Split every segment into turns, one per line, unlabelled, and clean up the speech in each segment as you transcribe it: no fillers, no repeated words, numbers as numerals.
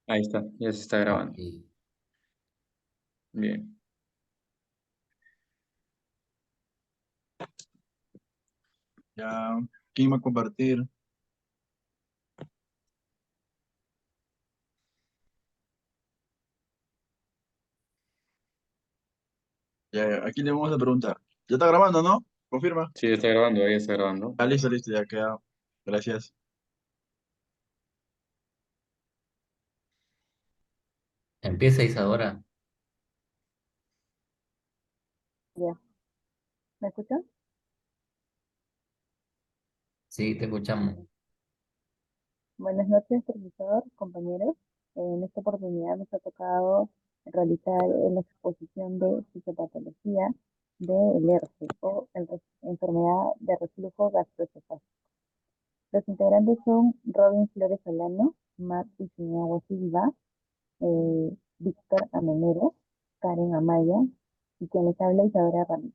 Ahí está, ya se está grabando.
Ok.
Bien.
Ya, ¿quién va a compartir? Ya, aquí le vamos a preguntar. ¿Ya está grabando, no? Confirma.
Sí, está grabando, ahí está grabando.
Ah, listo, listo, ya queda. Gracias.
Empieza Isadora.
Ya, ¿me escuchan?
Sí, te escuchamos.
Buenas noches, profesor, compañeros. En esta oportunidad nos ha tocado realizar la exposición de fisiopatología del ERCE o enfermedad de reflujo gastroesofágico. Los integrantes son Robin Flores Solano, Matt Isinagua Silva, Víctor Amenero, Karen Amaya y quien les habla Isadora Ramírez.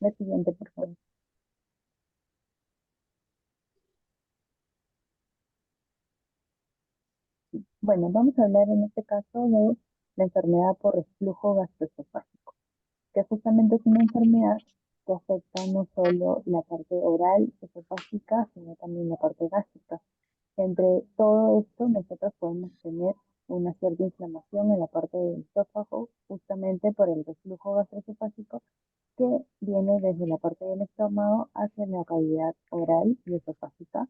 La siguiente, por favor. Bueno, vamos a hablar en este caso de la enfermedad por reflujo gastroesofágico, que justamente es una enfermedad que afecta no solo la parte oral esofágica, sino también la parte gástrica. Entre todo esto, nosotros podemos tener una cierta inflamación en la parte del esófago, justamente por el reflujo gastroesofágico que viene desde la parte del estómago hacia la cavidad oral y esofágica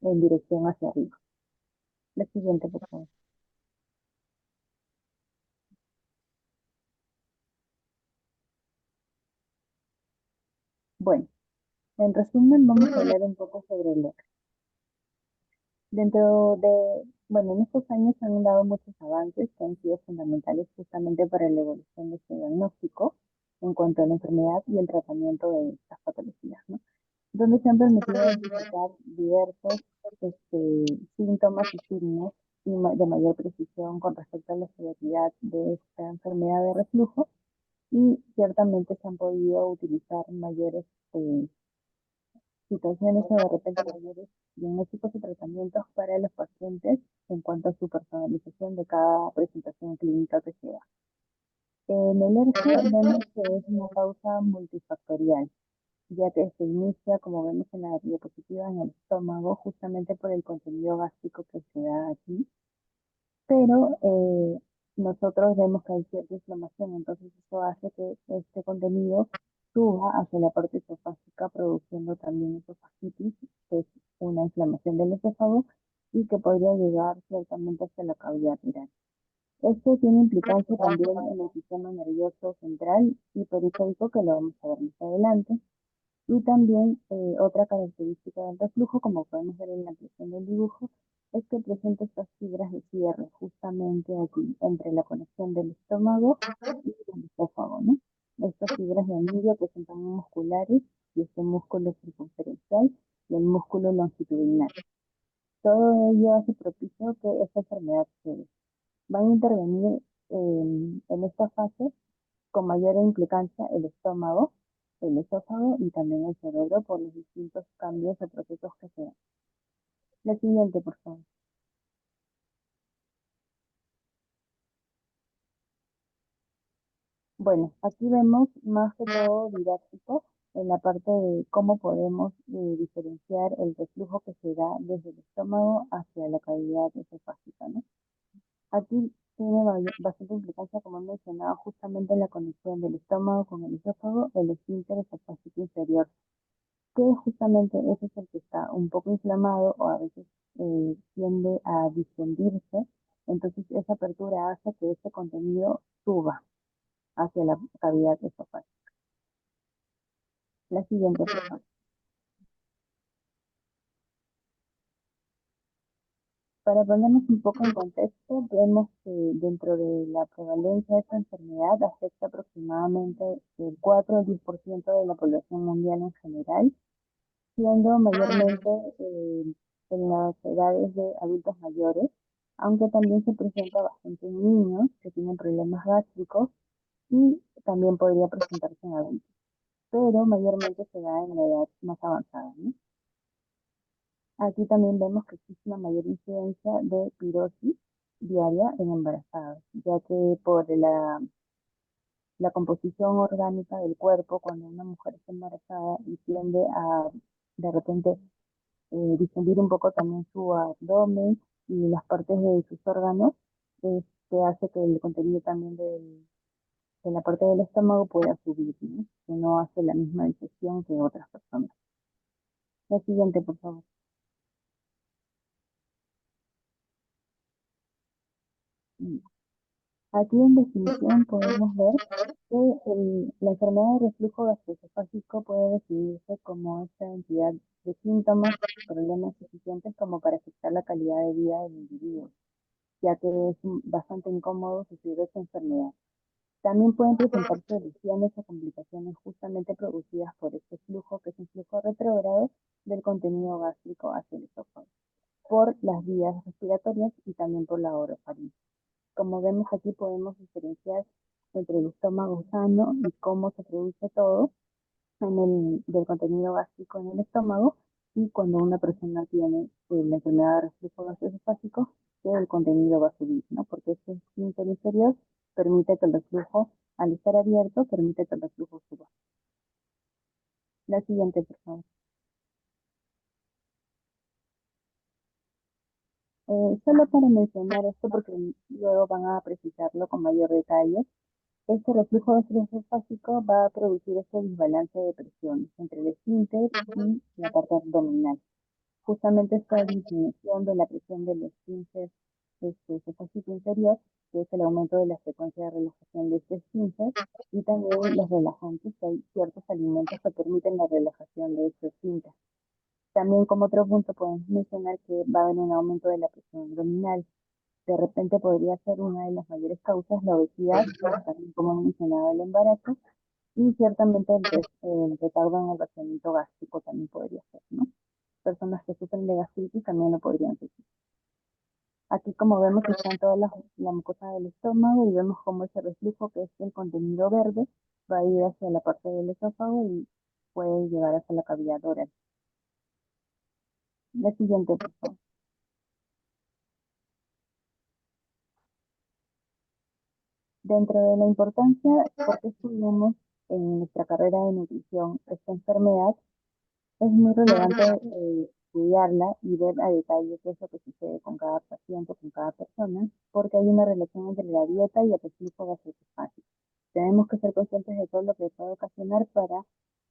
en dirección hacia arriba. La siguiente, por favor. Bueno, en resumen, vamos a hablar un poco sobre el ERCE. Bueno, en estos años se han dado muchos avances que han sido fundamentales justamente para la evolución de este diagnóstico en cuanto a la enfermedad y el tratamiento de estas patologías, ¿no? Donde se han permitido identificar diversos síntomas y signos de mayor precisión con respecto a la severidad de esta enfermedad de reflujo y ciertamente se han podido utilizar mayores situaciones o de repente mayores diagnósticos y tratamientos para los pacientes en cuanto a su personalización de cada presentación clínica que se da. En el ERCE vemos que es una causa multifactorial, ya que se inicia, como vemos en la diapositiva, en el estómago, justamente por el contenido gástrico que se da aquí, pero nosotros vemos que hay cierta inflamación, entonces eso hace que este contenido suba hacia la parte esofágica, produciendo también esofagitis, que es una inflamación del esófago y que podría llegar ciertamente hasta la cavidad oral. Esto tiene implicancia también en el sistema nervioso central y periférico, que lo vamos a ver más adelante. Y también otra característica del reflujo, como podemos ver en la impresión del dibujo, es que presenta estas fibras de cierre justamente aquí, entre la conexión del estómago y el esófago, ¿no? Estas fibras de anillo que son también musculares, y este músculo circunferencial y el músculo longitudinal. Todo ello hace propicio que esta enfermedad se dé. Van a intervenir en esta fase con mayor implicancia el estómago, el esófago y también el cerebro por los distintos cambios o procesos que se dan. La siguiente, por favor. Bueno, aquí vemos más que todo didáctico en la parte de cómo podemos diferenciar el reflujo que se da desde el estómago hacia la cavidad esofágica, ¿no? Aquí tiene bastante implicancia, como he mencionado, justamente en la conexión del estómago con el esófago, el esfínter esofágico inferior, que justamente ese es el que está un poco inflamado o a veces tiende a distendirse. Entonces esa apertura hace que este contenido suba hacia la cavidad esofágica. La siguiente, por favor. Para ponernos un poco en contexto, vemos que dentro de la prevalencia de esta enfermedad afecta aproximadamente el 4 al 10% de la población mundial en general, siendo mayormente en las edades de adultos mayores, aunque también se presenta bastante en niños que tienen problemas gástricos y también podría presentarse en adultos, pero mayormente se da en la edad más avanzada, ¿no? Aquí también vemos que existe una mayor incidencia de pirosis diaria en embarazadas, ya que por la composición orgánica del cuerpo, cuando una mujer está embarazada y tiende a de repente difundir un poco también su abdomen y las partes de sus órganos, este hace que el contenido también de la parte del estómago pueda subir, ¿no? Que no hace la misma digestión que otras personas. La siguiente, por favor. Mm. Aquí en definición podemos ver que la enfermedad de reflujo gastroesofágico puede definirse como esta entidad de síntomas, problemas suficientes como para afectar la calidad de vida del individuo, ya que es bastante incómodo sufrir esta enfermedad. También pueden presentarse lesiones o complicaciones justamente producidas por este flujo, que es un flujo retrógrado del contenido gástrico hacia el esófago, por las vías respiratorias y también por la orofaringe. Como vemos aquí podemos diferenciar entre el estómago sano y cómo se produce todo del contenido gástrico en el estómago, y cuando una persona tiene la enfermedad de reflujo gastroesofágico, que el contenido va a subir, ¿no? Porque este esfínter inferior permite que el reflujo, al estar abierto, permite que el reflujo suba. La siguiente, por favor. Solo para mencionar esto, porque luego van a precisarlo con mayor detalle, este reflujo gastroesofágico va a producir este desbalance de presión entre el esfínter y la parte abdominal. Justamente esta disminución de la presión del esfínter esofágico inferior, que es el aumento de la frecuencia de relajación de este esfínter, y también los relajantes, que hay ciertos alimentos que permiten la relajación de este esfínter. También como otro punto podemos mencionar que va a haber un aumento de la presión abdominal. De repente podría ser una de las mayores causas la obesidad, también como mencionaba el embarazo, y ciertamente el retardo en el vaciamiento gástrico también podría ser, ¿no? Personas que sufren de gastritis también lo podrían sufrir. Aquí como vemos están todas la mucosa del estómago y vemos cómo ese reflujo, que es el contenido verde, va a ir hacia la parte del esófago y puede llegar hasta la cavidad oral. La siguiente, por favor. Dentro de la importancia, porque estudiamos en nuestra carrera de nutrición esta enfermedad, es muy relevante estudiarla y ver a detalle qué es lo que sucede con cada paciente, con cada persona, porque hay una relación entre la dieta y el reflujo gastroesofágico. Tenemos que ser conscientes de todo lo que puede ocasionar para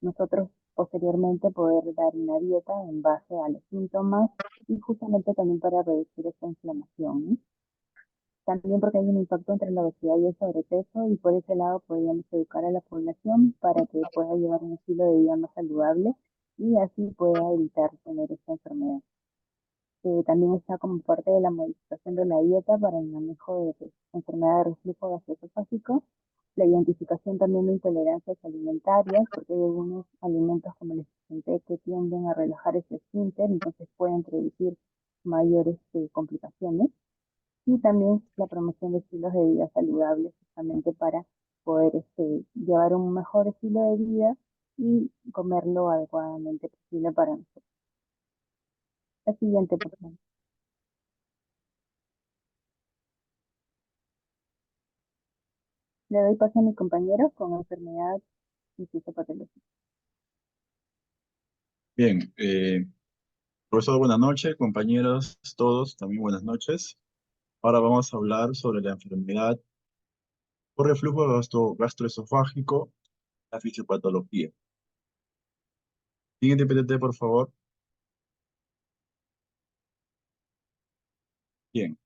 nosotros posteriormente poder dar una dieta en base a los síntomas y justamente también para reducir esta inflamación, ¿no? También porque hay un impacto entre la obesidad y el sobrepeso, y por ese lado podríamos educar a la población para que pueda llevar un estilo de vida más saludable y así pueda evitar tener esta enfermedad. También está como parte de la modificación de la dieta para el manejo de enfermedad de reflujo gastroesofágico, la identificación también de intolerancias alimentarias, porque hay algunos alimentos, como les comenté, que tienden a relajar ese esfínter, entonces pueden producir mayores complicaciones, y también la promoción de estilos de vida saludables, justamente para poder llevar un mejor estilo de vida y comer lo adecuadamente posible para nosotros. La siguiente, por favor. Le doy paso a mi compañero con enfermedad y fisiopatología.
Bien, profesor, buenas noches, compañeros, todos, también buenas noches. Ahora vamos a hablar sobre la enfermedad por reflujo gastroesofágico, la fisiopatología. Siguiente PPT, por favor. Bien,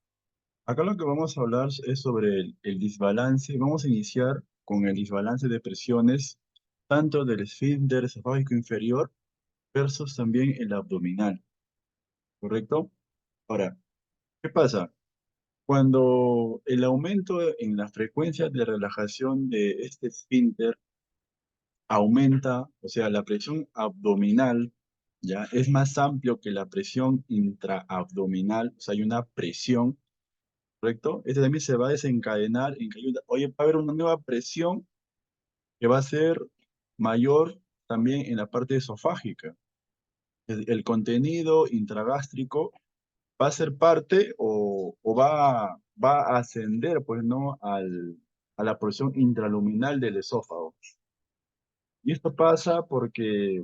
acá lo que vamos a hablar es sobre el desbalance. Vamos a iniciar con el desbalance de presiones, tanto del esfínter esofágico inferior versus también el abdominal, ¿correcto? Ahora, ¿qué pasa? Cuando el aumento en la frecuencia de relajación de este esfínter aumenta, o sea, la presión abdominal ya es más amplio que la presión intraabdominal, o sea, hay una presión, ¿correcto? Este también se va a desencadenar en que oye, va a haber una nueva presión que va a ser mayor también en la parte esofágica. el contenido intragástrico va a ser parte va a ascender, pues, ¿no? A la porción intraluminal del esófago. Y esto pasa porque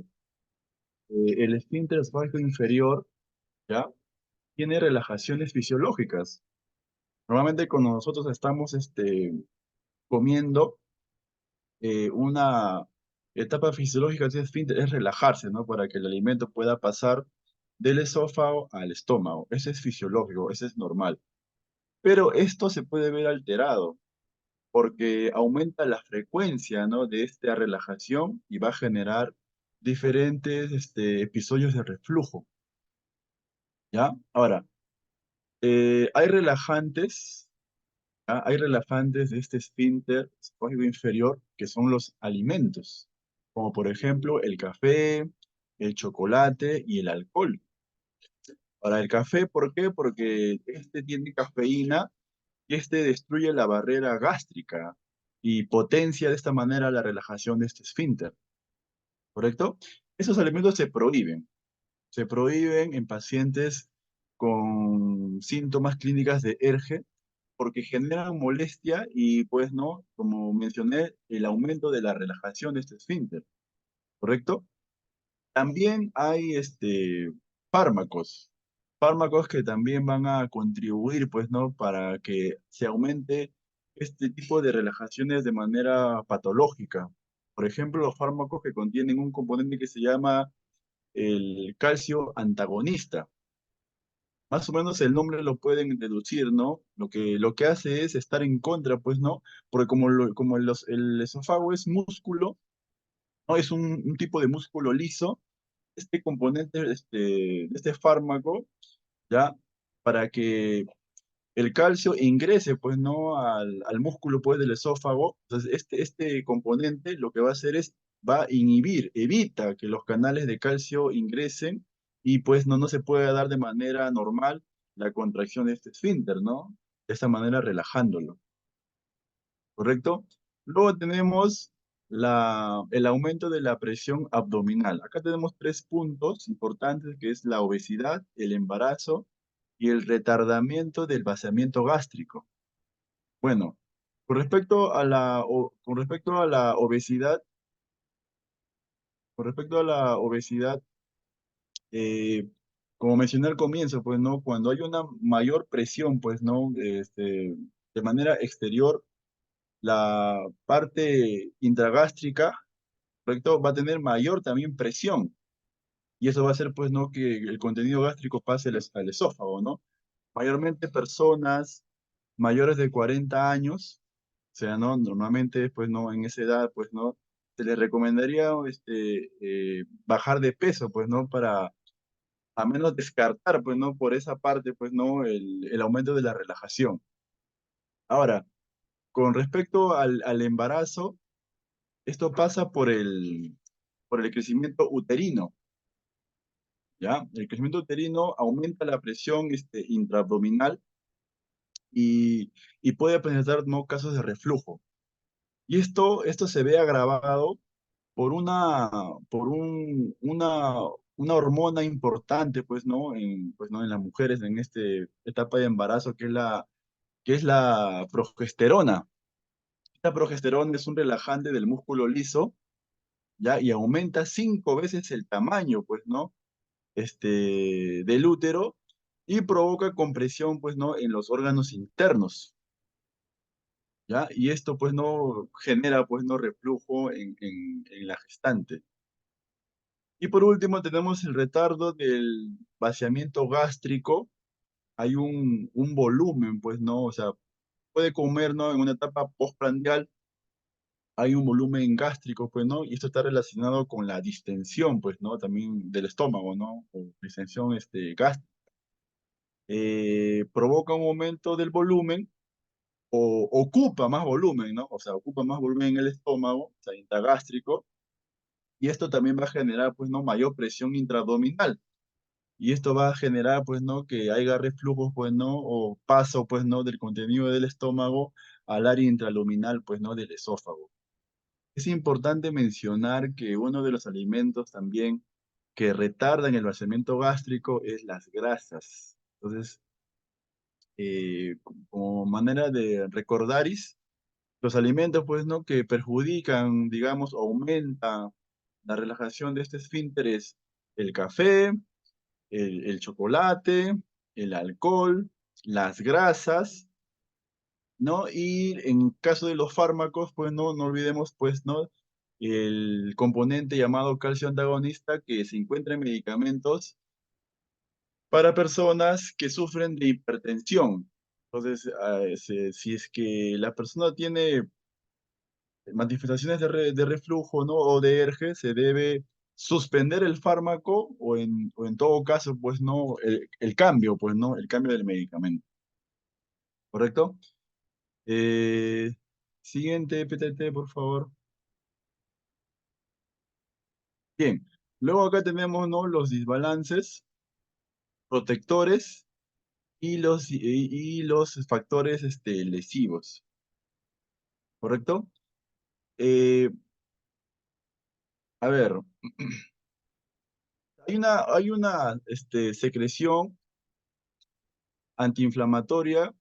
el esfínter esofágico inferior, ¿ya? Tiene relajaciones fisiológicas. Normalmente cuando nosotros estamos comiendo, una etapa fisiológica de ese esfínter es relajarse, ¿no? Para que el alimento pueda pasar del esófago al estómago. Ese es fisiológico, ese es normal. Pero esto se puede ver alterado porque aumenta la frecuencia, ¿no? De esta relajación y va a generar diferentes episodios de reflujo, ¿ya? Ahora, hay relajantes, ¿ya? Hay relajantes de este esfínter esofágico inferior que son los alimentos, como por ejemplo el café, el chocolate y el alcohol. Ahora, el café, ¿por qué? Porque este tiene cafeína y este destruye la barrera gástrica y potencia de esta manera la relajación de este esfínter, ¿correcto? Esos alimentos se prohíben en pacientes con síntomas clínicas de ERGE porque generan molestia y pues no, como mencioné, el aumento de la relajación de este esfínter, ¿correcto? También hay fármacos, fármacos que también van a contribuir, pues, ¿no? Para que se aumente este tipo de relajaciones de manera patológica. Por ejemplo, los fármacos que contienen un componente que se llama el calcio antagonista. Más o menos el nombre lo pueden deducir, ¿no? Lo que hace es estar en contra, pues, ¿no? Porque como el esófago es músculo, ¿no? Es un tipo de músculo liso, este componente, este fármaco, ¿ya? Para que el calcio ingrese, pues, ¿no? Al músculo, pues, del esófago. Entonces, este componente lo que va a hacer es, va a inhibir, evita que los canales de calcio ingresen y, pues, no se puede dar de manera normal la contracción de este esfínter, ¿no? De esta manera relajándolo. ¿Correcto? Luego tenemos el aumento de la presión abdominal. Acá tenemos tres puntos importantes, que es la obesidad, el embarazo y el retardamiento del vaciamiento gástrico. Bueno, con respecto a la obesidad, con respecto a la obesidad, eh, como mencioné al comienzo, pues, ¿no? Cuando hay una mayor presión, pues, ¿no? De manera exterior, la parte intragástrica, ¿correcto? Va a tener mayor también presión. Y eso va a hacer, pues, ¿no? Que el contenido gástrico pase al esófago, ¿no? Mayormente personas mayores de 40 años, o sea, ¿no? Normalmente, pues, ¿no? En esa edad, pues, ¿no? Se les recomendaría, bajar de peso, pues, ¿no? Para, a menos descartar, pues, ¿no? Por esa parte, pues, ¿no? El aumento de la relajación. Ahora, con respecto al embarazo, esto pasa por el crecimiento uterino, ¿ya? El crecimiento uterino aumenta la presión intraabdominal y puede presentar, ¿no? Casos de reflujo. Y esto se ve agravado por una hormona importante, pues, ¿no? En las mujeres en esta etapa de embarazo, que es la progesterona. Esta progesterona es un relajante del músculo liso, ¿ya? Y aumenta 5 veces el tamaño, pues, ¿no? Del útero y provoca compresión, pues, ¿no? En los órganos internos, ¿ya? Y esto, pues, no genera, pues, no reflujo en la gestante. Y por último tenemos el retardo del vaciamiento gástrico. Hay un volumen, pues, ¿no? O sea, puede comer, ¿no? En una etapa postprandial hay un volumen gástrico, pues, ¿no? Y esto está relacionado con la distensión, pues, ¿no? También del estómago, ¿no? O distensión, gástrica. Provoca un aumento del volumen o ocupa más volumen, ¿no? O sea, ocupa más volumen en el estómago, o sea, intragástrico, y esto también va a generar, pues, ¿no? Mayor presión intraabdominal. Y esto va a generar, pues, ¿no? Que haya reflujos, pues, ¿no? O paso, pues, ¿no? Del contenido del estómago al área intraluminal, pues, ¿no? Del esófago. Es importante mencionar que uno de los alimentos también que retardan el vaciamiento gástrico es las grasas. Entonces, como manera de recordaris, los alimentos, pues, ¿no? Que perjudican, digamos, o aumentan la relajación de este esfínter es el café, el chocolate, el alcohol, las grasas, ¿no? Y en caso de los fármacos, pues no olvidemos, pues, ¿no? El componente llamado calcio antagonista que se encuentra en medicamentos para personas que sufren de hipertensión. Entonces, si es que la persona tiene manifestaciones de reflujo, ¿no? O de ERGE, se debe suspender el fármaco o en todo caso, pues, ¿no? El cambio, pues, ¿no? El cambio del medicamento. ¿Correcto? Eh, Siguiente PTT, por favor. Bien. Luego acá tenemos, ¿no? Los desbalances, protectores y los factores lesivos. ¿Correcto? Eh, a ver, hay una secreción antiinflamatoria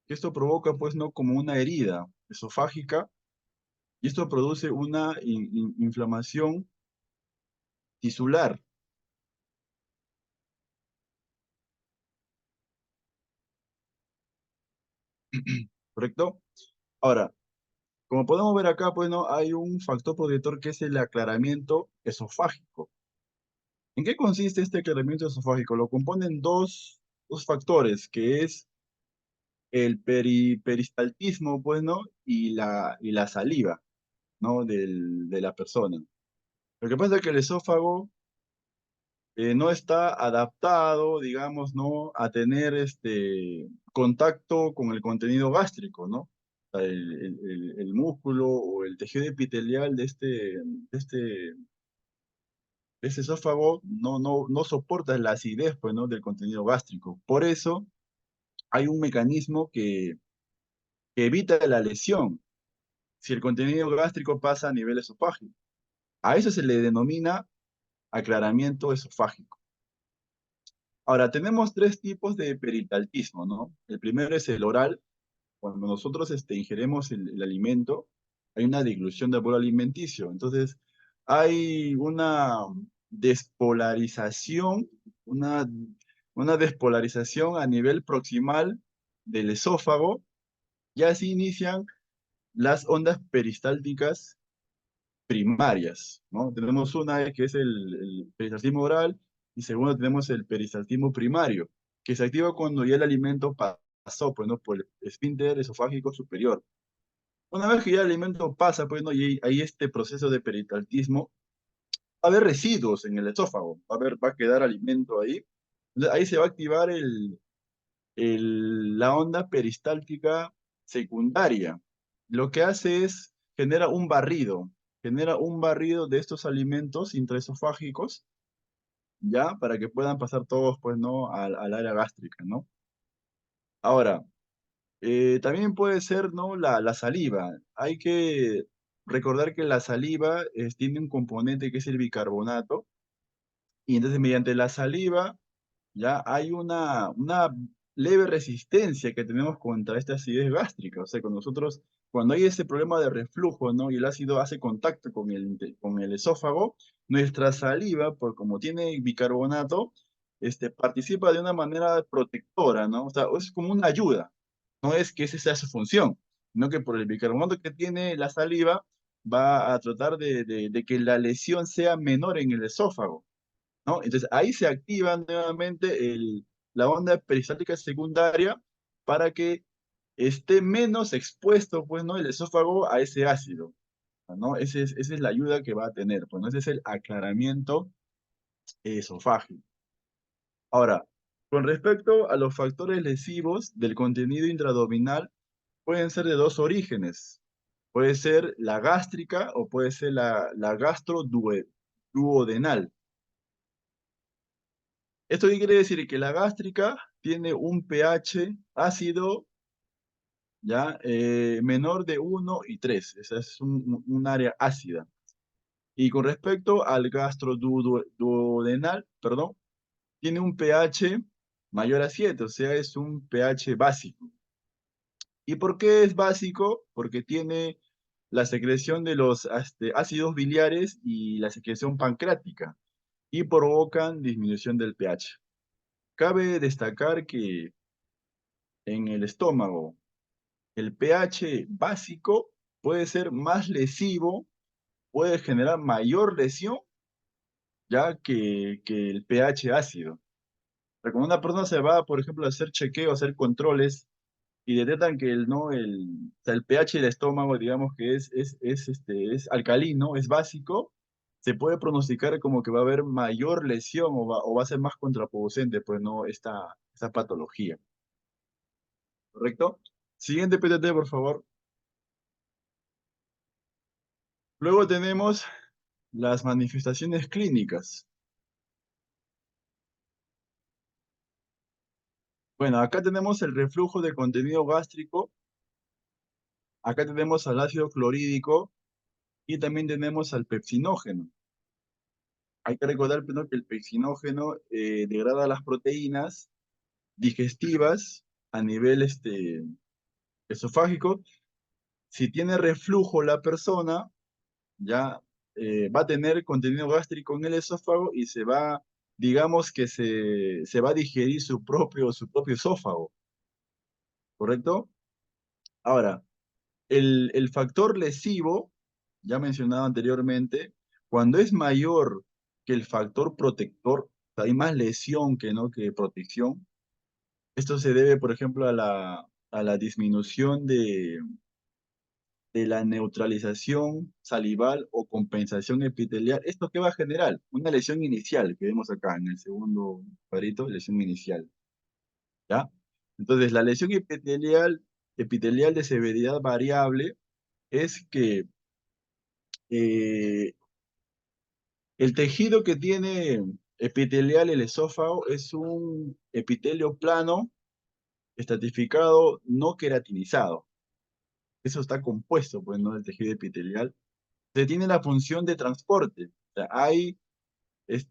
que esto provoca, pues, ¿no? Como una herida esofágica y esto produce una inflamación tisular, ¿correcto? Ahora, como podemos ver acá, pues, ¿no? Hay un factor protector que es el aclaramiento esofágico. ¿En qué consiste este aclaramiento esofágico? Lo componen dos factores, que es el peristaltismo, pues, ¿no? Y la saliva, ¿no? De la persona. Lo que pasa es que el esófago no está adaptado, digamos, ¿no? A tener contacto con el contenido gástrico, ¿no? O sea, el músculo o el tejido epitelial de este esófago no soporta la acidez, pues, ¿no? Del contenido gástrico. Por eso hay un mecanismo que evita la lesión si el contenido gástrico pasa a nivel esofágico. A eso se le denomina aclaramiento esofágico. Ahora, tenemos tres tipos de peristaltismo, ¿no? El primero es el oral. Cuando nosotros ingeremos el alimento, hay una dilución del bolo alimenticio. Entonces, hay una despolarización, una, una despolarización a nivel proximal del esófago, y así inician las ondas peristálticas primarias, ¿no? Tenemos una que es el peristaltismo oral y segundo tenemos el peristaltismo primario, que se activa cuando ya el alimento pasó, pues, ¿no? Por el esfínter esofágico superior. Una vez que ya el alimento pasa, pues, ¿no? Y hay este proceso de peristaltismo, va a haber residuos en el esófago, va a quedar alimento ahí. Entonces, ahí se va a activar la onda peristáltica secundaria. Lo que hace es, genera un barrido de estos alimentos intraesofágicos, ¿ya? Para que puedan pasar todos, pues, ¿no? Al área gástrica, ¿no? Ahora, también puede ser, ¿no? La saliva. Hay que recordar que la saliva tiene un componente que es el bicarbonato, y entonces mediante la saliva ya hay una leve resistencia que tenemos contra esta acidez gástrica. O sea, cuando hay ese problema de reflujo, ¿no? Y el ácido hace contacto con el esófago, nuestra saliva, por como tiene bicarbonato, participa de una manera protectora, ¿no? O sea, es como una ayuda. No es que esa sea su función, sino que por el bicarbonato que tiene la saliva, va a tratar de que la lesión sea menor en el esófago, ¿no? Entonces ahí se activa nuevamente la onda peristáltica secundaria para que esté menos expuesto, pues, ¿no? El esófago a ese ácido, ¿no? Esa es la ayuda que va a tener, pues, ¿no? Ese es el aclaramiento esofágico. Ahora, con respecto a los factores lesivos del contenido intraabdominal, pueden ser de dos orígenes. Puede ser la gástrica o puede ser la gastroduodenal. ¿Esto qué quiere decir? Que la gástrica tiene un pH ácido, ¿ya? Menor de 1 y 3. Esa es un área ácida. Y con respecto al gastroduodenal, perdón, tiene un pH mayor a 7, o sea, es un pH básico. ¿Y por qué es básico? Porque tiene la secreción de los ácidos biliares y la secreción pancreática y provocan disminución del pH. Cabe destacar que en el estómago el pH básico puede ser más lesivo, puede generar mayor lesión ya que el pH ácido. Pero cuando una persona se va, por ejemplo, a hacer chequeo, a hacer controles y detectan que o sea, el pH del estómago, digamos que es alcalino, es básico, se puede pronosticar como que va a haber mayor lesión o va a ser más contraproducente, pues no, esta patología. ¿Correcto? Siguiente PTT, por favor. Luego tenemos las manifestaciones clínicas. Bueno, acá tenemos el reflujo de contenido gástrico, acá tenemos al ácido clorhídrico y también tenemos al pepsinógeno. Hay que recordar ¿no? que el pepsinógeno degrada las proteínas digestivas a nivel esofágico. Si tiene reflujo la persona, ya va a tener contenido gástrico en el esófago y digamos que se va a digerir su propio esófago, ¿correcto? Ahora, el factor lesivo, ya mencionado anteriormente, cuando es mayor que el factor protector, o sea, hay más lesión que protección. Esto se debe, por ejemplo, a la disminución de la neutralización salival o compensación epitelial. ¿Esto qué va a generar? Una lesión inicial que vemos acá en el segundo cuadrito, lesión inicial. ¿Ya? Entonces, la lesión epitelial de severidad variable es que eh, el tejido que tiene epitelial el esófago es un epitelio plano, estratificado, no queratinizado. Eso está compuesto, pues, ¿no? El tejido epitelial. Se tiene la función de transporte. O sea,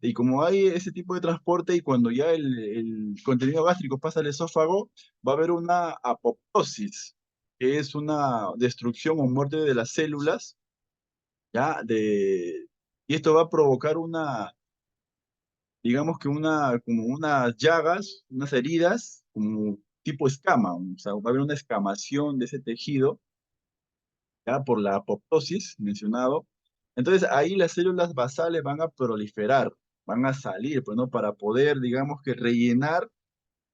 y como hay ese tipo de transporte y cuando ya el contenido gástrico pasa al esófago, va a haber una apoptosis, que es una destrucción o muerte de las células, ¿ya? Y esto va a provocar digamos que como unas llagas, unas heridas, como tipo escama, o sea, va a haber una escamación de ese tejido, ya por la apoptosis mencionado. Entonces ahí las células basales van a proliferar, van a salir, pues, ¿no? Para poder, digamos que rellenar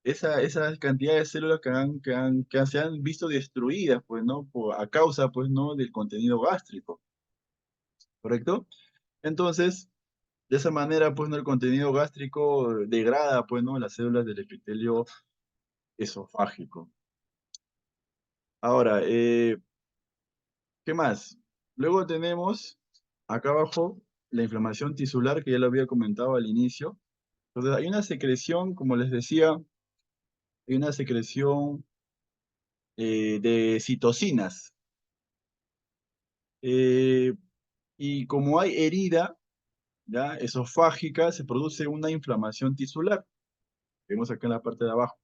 esa cantidad de células que se han visto destruidas, pues, ¿no? A causa, pues, ¿no? Del contenido gástrico, ¿correcto? Entonces, de esa manera, pues, ¿no? El contenido gástrico degrada, pues, ¿no? Las células del epitelio esofágico. Ahora, ¿qué más? Luego tenemos acá abajo la inflamación tisular que ya lo había comentado al inicio. Entonces, hay una secreción, como les decía, hay una secreción de citocinas. Eh, y como hay herida, ya, esofágica, se produce una inflamación tisular. Vemos acá en la parte de abajo.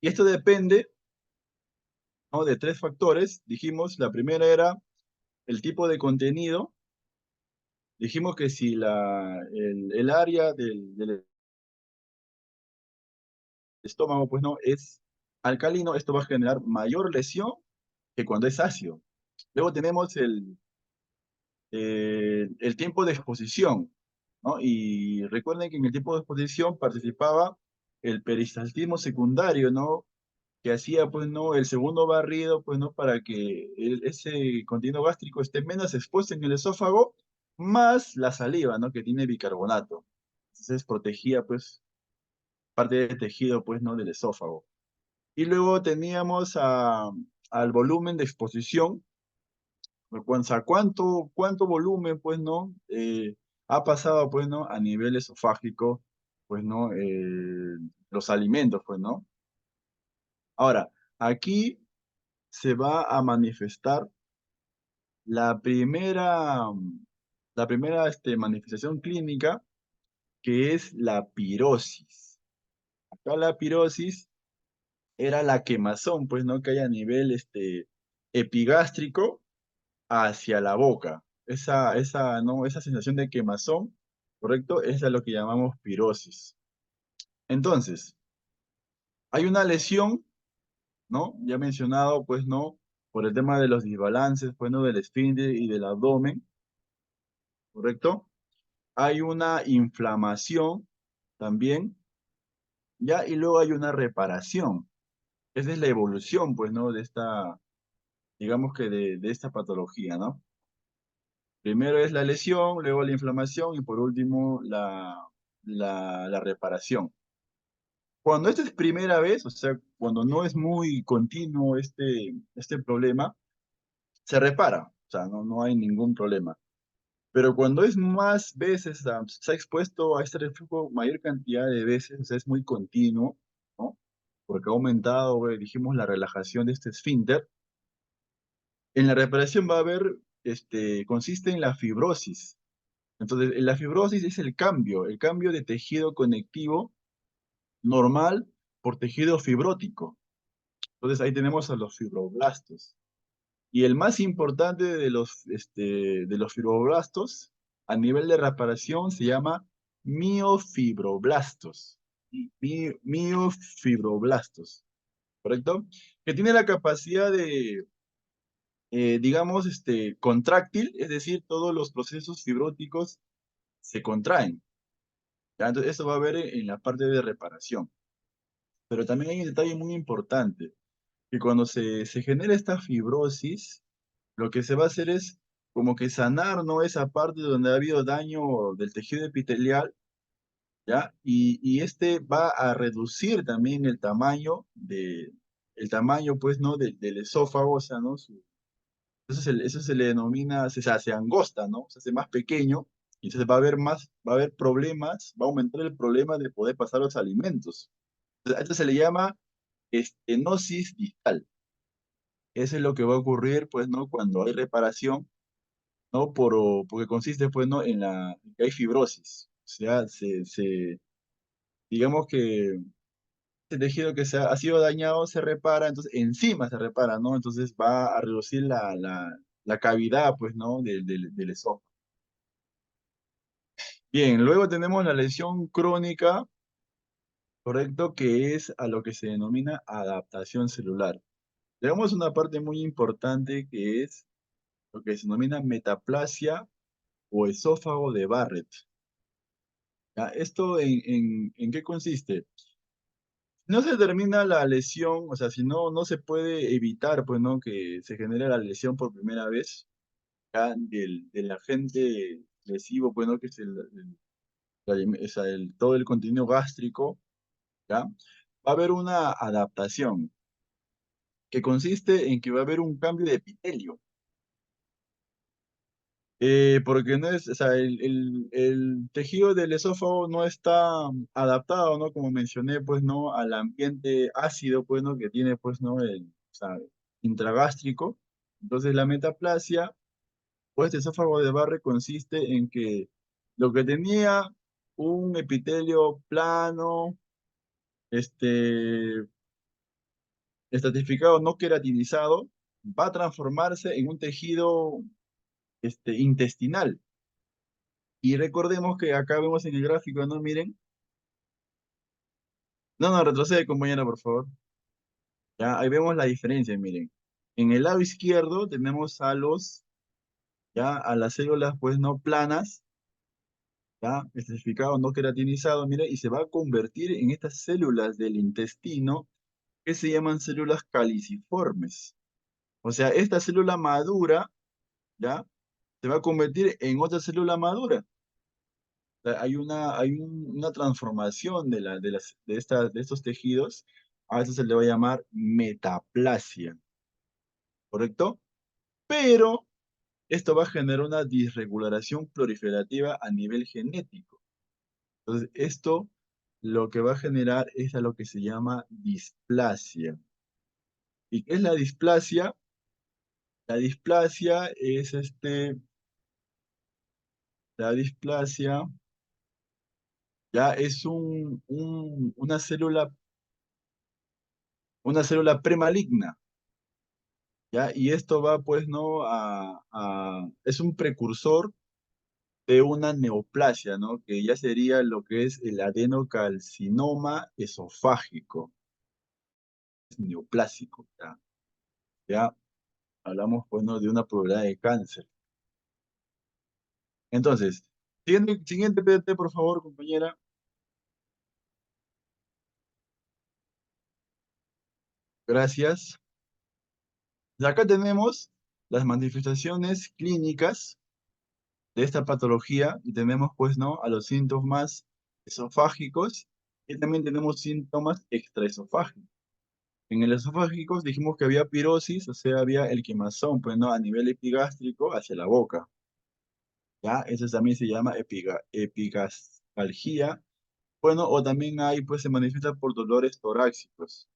Y esto depende, ¿no? De tres factores. Dijimos, la primera era el tipo de contenido. Dijimos que si el área del estómago, pues no, es alcalino, esto va a generar mayor lesión que cuando es ácido. Luego tenemos el tiempo de exposición, ¿no? Y recuerden que en el tiempo de exposición participaba el peristaltismo secundario, ¿no? Que hacía, pues, ¿no? El segundo barrido, pues, ¿no? Para que ese contenido gástrico esté menos expuesto en el esófago, más la saliva, ¿no? Que tiene bicarbonato. Entonces protegía, pues, parte del tejido, pues, ¿no? Del esófago. Y luego teníamos al volumen de exposición, o sea, cuánto volumen, pues, ¿no? Ha pasado, pues, ¿no? A nivel esofágico, pues, ¿no? Los alimentos, pues, ¿no? Ahora, aquí se va a manifestar la primera, la primera manifestación clínica, que es la pirosis. Acá la pirosis era la quemazón, pues, ¿no? Que hay a nivel epigástrico hacia la boca. ¿No? Esa sensación de quemazón, ¿correcto? Esa es lo que llamamos pirosis. Entonces, hay una lesión, ¿no? Ya mencionado, pues, ¿no? Por el tema de los desbalances, pues, ¿no? Del esfínter y del abdomen, ¿correcto? Hay una inflamación también, ¿ya? Y luego hay una reparación. Esa es la evolución, pues, ¿no? De esta, digamos que de esta patología, ¿no? Primero es la lesión, luego la inflamación y por último la reparación. Cuando esta es primera vez, o sea, cuando no es muy continuo este problema, se repara, o sea, no hay ningún problema. Pero cuando es más veces, o sea, se ha expuesto a este reflujo mayor cantidad de veces, o sea, es muy continuo, ¿no? Porque ha aumentado, dijimos, la relajación de este esfínter. En la reparación va a haber, consiste en la fibrosis. Entonces, la fibrosis es el cambio de tejido conectivo normal por tejido fibrótico. Entonces, ahí tenemos a los fibroblastos. Y el más importante de los fibroblastos a nivel de reparación se llama miofibroblastos. Miofibroblastos, ¿correcto? Que tiene la capacidad de, digamos, contráctil, es decir, todos los procesos fibróticos se contraen. ¿Ya? Entonces, eso va a haber en la parte de reparación. Pero también hay un detalle muy importante, que cuando se genera esta fibrosis, lo que se va a hacer es como que sanar, ¿no? Esa parte donde ha habido daño del tejido epitelial, ¿ya? Y este va a reducir también el tamaño, pues, ¿no? Del esófago, o sea, ¿no? Eso se le denomina, se angosta, ¿no? Se hace más pequeño, y entonces va a haber problemas, va a aumentar el problema de poder pasar los alimentos. A esto se le llama estenosis distal. Eso es lo que va a ocurrir, pues, ¿no? Cuando hay reparación, ¿no? Porque consiste, pues, ¿no? En que hay fibrosis. O sea, digamos que el tejido que ha sido dañado se repara, entonces encima se repara, ¿no? Entonces va a reducir la cavidad, pues, ¿no? Del esófago. Bien, luego tenemos la lesión crónica, ¿correcto? Que es a lo que se denomina adaptación celular. Tenemos una parte muy importante que es lo que se denomina metaplasia o esófago de Barrett. ¿Ya? ¿Esto en qué consiste? No se determina la lesión, o sea, si no se puede evitar, pues, ¿no? Que se genere la lesión por primera vez, ¿ya? Del agente lesivo, pues, ¿no? Que es o sea, todo el contenido gástrico, ¿ya? Va a haber una adaptación que consiste en que va a haber un cambio de epitelio. Porque no es, o sea, el tejido del esófago no está adaptado, ¿no? Como mencioné, pues, ¿no? Al ambiente ácido, pues, ¿no? Que tiene, pues, ¿no? O sea, intragástrico. Entonces, la metaplasia, o este esófago de Barre, consiste en que lo que tenía un epitelio plano, este, estratificado, no queratinizado, va a transformarse en un tejido, intestinal. Y recordemos que acá vemos en el gráfico, ¿no? Miren. No, retrocede, compañera, por favor. Ya, ahí vemos la diferencia, miren. En el lado izquierdo tenemos a las células, pues, no planas, ya, estratificado, no queratinizado, mire, y se va a convertir en estas células del intestino que se llaman células caliciformes. O sea, esta célula madura, ya, se va a convertir en otra célula madura. Sea, una transformación de estos tejidos, a eso se le va a llamar metaplasia, ¿correcto? Pero esto va a generar una disregulación proliferativa a nivel genético. Entonces, esto lo que va a generar es a lo que se llama displasia. ¿Y qué es la displasia? La displasia es La displasia ya es una célula premaligna, ¿ya? Y esto va, pues, ¿no? Es un precursor de una neoplasia, ¿no? Que ya sería lo que es el adenocarcinoma esofágico, es neoplásico, ¿ya? Ya hablamos, pues, ¿no? De una probabilidad de cáncer. Entonces, siguiente PDT, por favor, compañera. Gracias. Y acá tenemos las manifestaciones clínicas de esta patología y tenemos, pues, ¿no? A los síntomas esofágicos y también tenemos síntomas extraesofágicos. En el esofágico dijimos que había pirosis, o sea, había el quemazón, pues, ¿no? A nivel epigástrico hacia la boca. ¿Ya? Eso también se llama epigastalgia. Bueno, o también hay, pues, se manifiesta por dolores torácicos.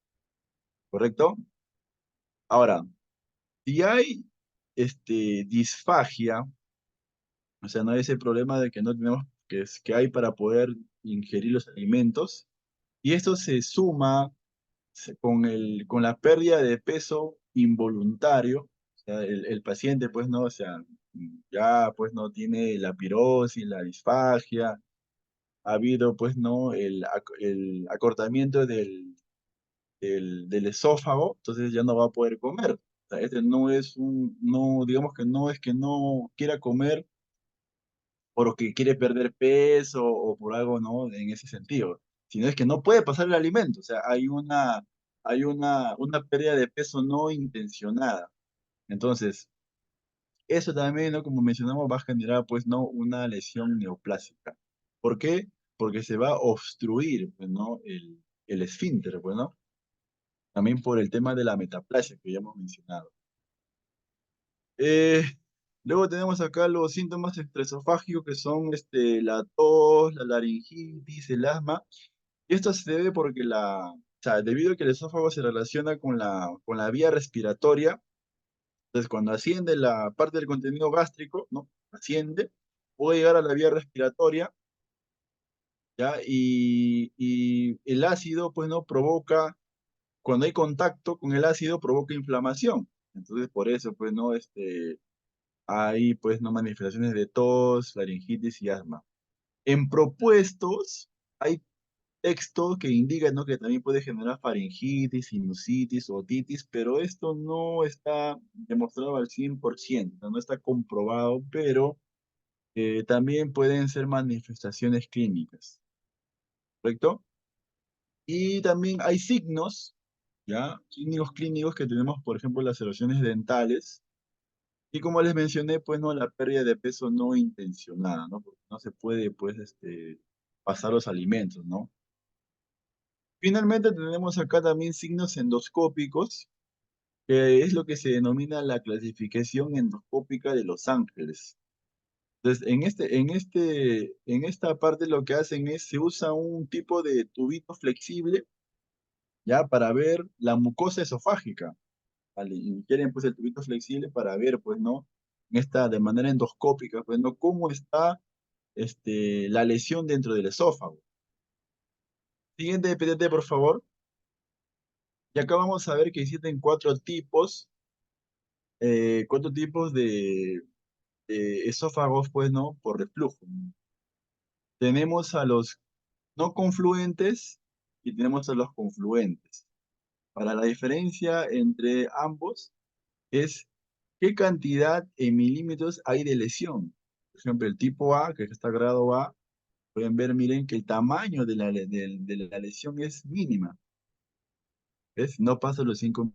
¿Correcto? Ahora, si hay disfagia, o sea, no hay ese problema de que no tenemos, que hay para poder ingerir los alimentos, y esto se suma con la pérdida de peso involuntario, o sea, el paciente, pues, no, o sea, ya, pues, no tiene la pirosis, la disfagia, ha habido, pues, no, el acortamiento del esófago, entonces ya no va a poder comer. O sea, este no es no, digamos que no quiera comer porque quiere perder peso o por algo, ¿no? En ese sentido, sino es que no puede pasar el alimento, o sea, hay una pérdida de peso no intencionada. Entonces, eso también, ¿no? Como mencionamos, va a generar, pues, ¿no? Una lesión neoplásica. ¿Por qué? Porque se va a obstruir, pues, ¿no? El esfínter, pues, ¿no? También por el tema de la metaplasia que ya hemos mencionado. Eh, Luego tenemos acá los síntomas estresofágicos que son la tos, la laringitis, el asma. Y esto se debe porque o sea, debido a que el esófago se relaciona con la vía respiratoria, entonces cuando asciende la parte del contenido gástrico, ¿no? Asciende, puede llegar a la vía respiratoria, ¿ya? Y el ácido, pues, ¿no? Provoca, cuando hay contacto con el ácido, provoca inflamación. Entonces, por eso, pues, ¿no? Hay, pues, no manifestaciones de tos, laringitis y asma. En propuestos, hay textos que indican, ¿no? Que también puede generar faringitis, sinusitis, otitis, pero esto no está demostrado al 100%, no está comprobado, pero también pueden ser manifestaciones clínicas, ¿correcto? Y también hay signos, ¿ya? Signos clínicos que tenemos, por ejemplo, las erosiones dentales. Y como les mencioné, pues, no, la pérdida de peso no intencionada, ¿no? Porque no se puede, pues, pasar los alimentos, ¿no? Finalmente tenemos acá también signos endoscópicos, que es lo que se denomina la clasificación endoscópica de Los Ángeles. Entonces, en esta parte lo que hacen es, se usa un tipo de tubito flexible, ya, para ver la mucosa esofágica. ¿Vale? Y quieren, pues, el tubito flexible para ver, pues, ¿no? De manera endoscópica, pues, ¿no? Cómo está la lesión dentro del esófago. Siguiente PTT, por favor. Y acá vamos a ver que existen cuatro tipos de esófagos, pues, ¿no? Por reflujo. Tenemos a los no confluentes y tenemos a los confluentes. Para la diferencia entre ambos es qué cantidad en milímetros hay de lesión. Por ejemplo, el tipo A, que está grado A, pueden ver, miren, que el tamaño de la lesión es mínima. ¿Ves? No pasa los 5